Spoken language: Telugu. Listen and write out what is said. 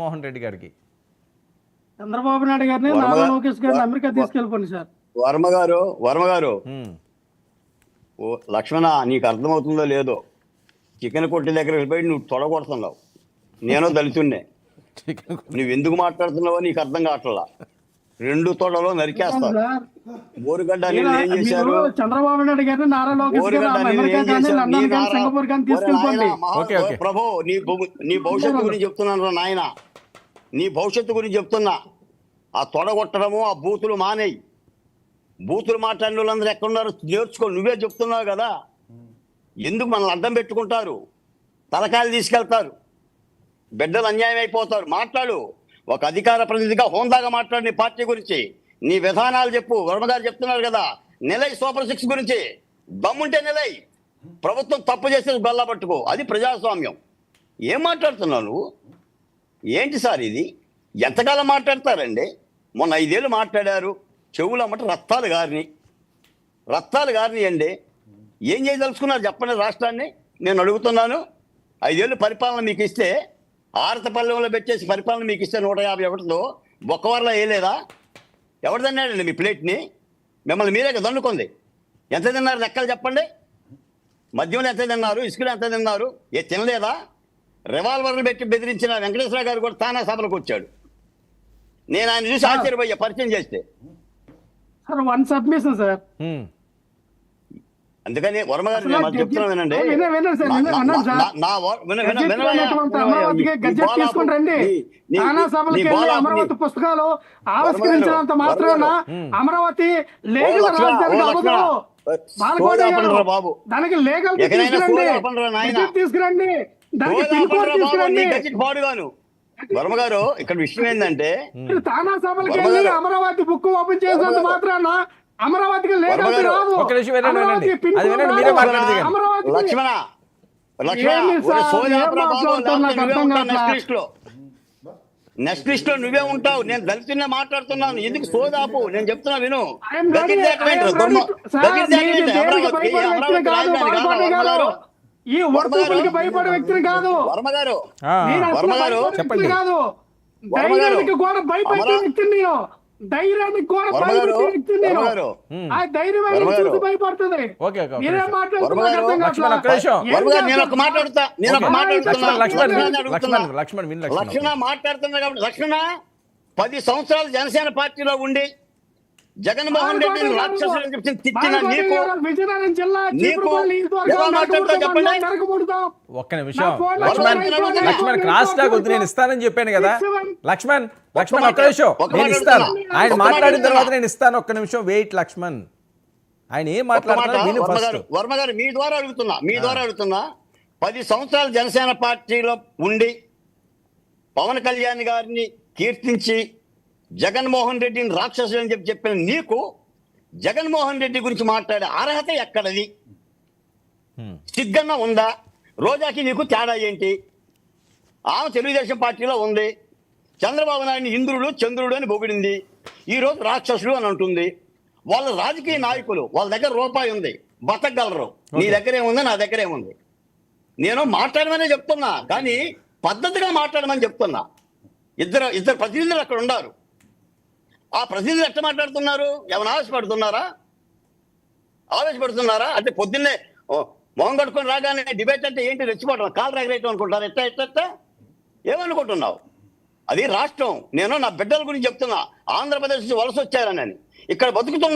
మోహన్ రెడ్డి గారికి చంద్రబాబు నాయుడు గారిని నారా లోకేష్ గారిని అమెరికా తీసుకెళ్ళిపోండి సార్. వర్మ గారు ఓ లక్ష్మణ, నీకు అర్థమవుతుందో లేదో, చికెన్ కొట్టి దగ్గరికి పోయి నువ్వు తొడగొడుతున్నావు. నేను దళితున్నే, నువ్వు ఎందుకు మాట్లాడుతున్నావో నీకు అర్థం కావట్లా. రెండు తొడలో నరికేస్తారు. బోరుగడ్డ ఏం చేశారు? చంద్రబాబు నాయుడు గారిని నారా లోకేష్ గారిని అమెరికా కానీ లండన్ కానీ సింగపూర్ కానీ తీసుకెళ్ళిపోండి. ప్రభు, నీ భవిష్యత్తు గురించి చెప్తున్నాను నాయన, నీ భవిష్యత్తు గురించి చెప్తున్నా. ఆ తొడగొట్టడము, ఆ బూతులు మానేయి. బూతులు మాట్లాడిన వాళ్ళందరూ ఎక్కడున్నారు నేర్చుకో. నువ్వే చెప్తున్నావు కదా, ఎందుకు మనల్ని అడ్డం పెట్టుకుంటారు, తలకాయలు తీసుకెళ్తారు, బిడ్డలు అన్యాయం అయిపోతారు. మాట్లాడు, ఒక అధికార ప్రతినిధిగా హోందాగా మాట్లాడు. నీ పార్టీ గురించి నీ విధానాలు చెప్పు. వర్మగారు చెప్తున్నారు కదా, నిలై సూపర్ 6 గురించి దమ్ముంటే నిలై. ప్రభుత్వం తప్పు చేస్తే గొల్లా పట్టుకో, అది ప్రజాస్వామ్యం. ఏం మాట్లాడుతున్నావు నువ్వు? ఏంటి సార్ ఇది? ఎంతకాలం మాట్లాడతారండి? మొన్న 5 ఏళ్ళు మాట్లాడారు, చెవులు అమ్మట రక్తాలు గారిని అండి. ఏం చేయదలుచుకున్నారు చెప్పండి రాష్ట్రాన్ని? నేను అడుగుతున్నాను. 5 ఏళ్ళు పరిపాలన మీకు ఇస్తే, ఆరతపల్లెంలో పెట్టేసి పరిపాలన మీకు ఇస్తే 151తో బొక్కవర్లో వేయలేదా? ఎవరు తిన్నాడండి మీ ప్లేట్ని? మిమ్మల్ని మీరే దండుకుంది. ఎంత తిన్నారు లెక్కలు చెప్పండి. మద్యంలో ఎంత తిన్నారు, ఇసుకలో ఎంత తిన్నారు? ఏ తినలేదా? రివాల్వర్లు పెట్టి బెదిరించిన వెంకటేశ్వర గారు కూడా తానా సభలకు వచ్చాడు. నేను ఆయన చూసి ఆశ్చర్యపోయా పరిచయం చేస్తే. One submission sir. అందుకని వర్మ గారు చెప్తున్నా వినండి. అమరావతి పుస్తకాలు ఆవిష్కరించినంత మాత్రాన అమరావతి బాబు దానికి లీగల్ తీసుకురండి, పాడుగాను. వర్మ గారు, ఇక్కడ విషయం ఏంటంటే, తానా సభలకి అమరావతి బుక్ ఓపెన్ చేసినంత మాత్రాన అమరావతికి నెక్స్ట్ లిస్ట్ లో నువ్వే ఉంటావు. నేను దళితున్నా మాట్లాడుతున్నాను. ఎందుకు సోదాపు? నేను చెప్తున్నా విను. ఈ వర్తకులకి భయపడే వ్యక్తిని కాదు. వర్మ గారు చెప్పండి. కాదు, ధైర్యానికి కూడా భయపడే వ్యక్తిని నేను. ధైర్యానికి కూడా భయపడే వ్యక్తిని నేను. ఆ ధైర్యం చూసి భయపడుతుంది. మీరేం లక్ష్మణ మాట్లాడుతున్నా కాబట్టి, లక్ష్మణ 10 సంవత్సరాలు జనసేన పార్టీలో ఉండి జగన్మోహన్ రెడ్డిని రాక్షసులు అని చెప్పి తిట్టిన నీకు ఒక్క నిమిషం లక్ష్మణ్ క్రాస్ టాక్ వద్దు, నేను ఇస్తానని చెప్పాను కదా. లక్ష్మణ్ ఒక్క నిమిషం, నేను ఇస్తాను. ఆయన మాట్లాడిన తర్వాత నేను ఇస్తాను. ఒక్క నిమిషం వెయిట్ లక్ష్మణ్. ఆయన ఏం మాట్లాడుతున్నారు? వర్మ గారు, మీ ద్వారా అడుగుతున్నా 10 సంవత్సరాలు జనసేన పార్టీలో ఉండి పవన్ కళ్యాణ్ గారిని కీర్తించి జగన్మోహన్ రెడ్డిని రాక్షసులు అని చెప్పిన నీకు జగన్మోహన్ రెడ్డి గురించి మాట్లాడే అర్హత ఎక్కడది? సిగ్గన్న ఉందా? రోజాకి నీకు తేడా ఏంటి? ఆమె తెలుగుదేశం పార్టీలో ఉంది. చంద్రబాబు నాయుడిని ఇంద్రుడు చంద్రుడు అని పొగిడింది. ఈరోజు రాక్షసుడు అని అంటుంది. వాళ్ళ రాజకీయ నాయకులు, వాళ్ళ దగ్గర రూపాయి ఉంది, బతకగలరు. నీ దగ్గర ఏముంది, నా దగ్గర ఏముంది? నేను మాట్లాడమనే చెప్తున్నా, కానీ పద్ధతిగా మాట్లాడమని చెప్తున్నా. ఇద్దరు ప్రతినిధులు అక్కడ ఉన్నారు. ఆ ప్రతినిధులు ఎట్లా మాట్లాడుతున్నారు? ఏమైనా ఆవేశపడుతున్నారా? అంటే పొద్దున్నే మొహం కట్టుకొని రాగానే డిబేట్ అంటే ఏంటి, రెచ్చిపోవడం, కాలు రగరేయటం అనుకుంటారు. ఎట్లా ఏమనుకుంటున్నావు? అది రాష్ట్రం. నేను నా బిడ్డల గురించి చెప్తున్నా. ఆంధ్రప్రదేశ్ నుంచి వలస వచ్చారని, ఇక్కడ బతుకుతున్నా.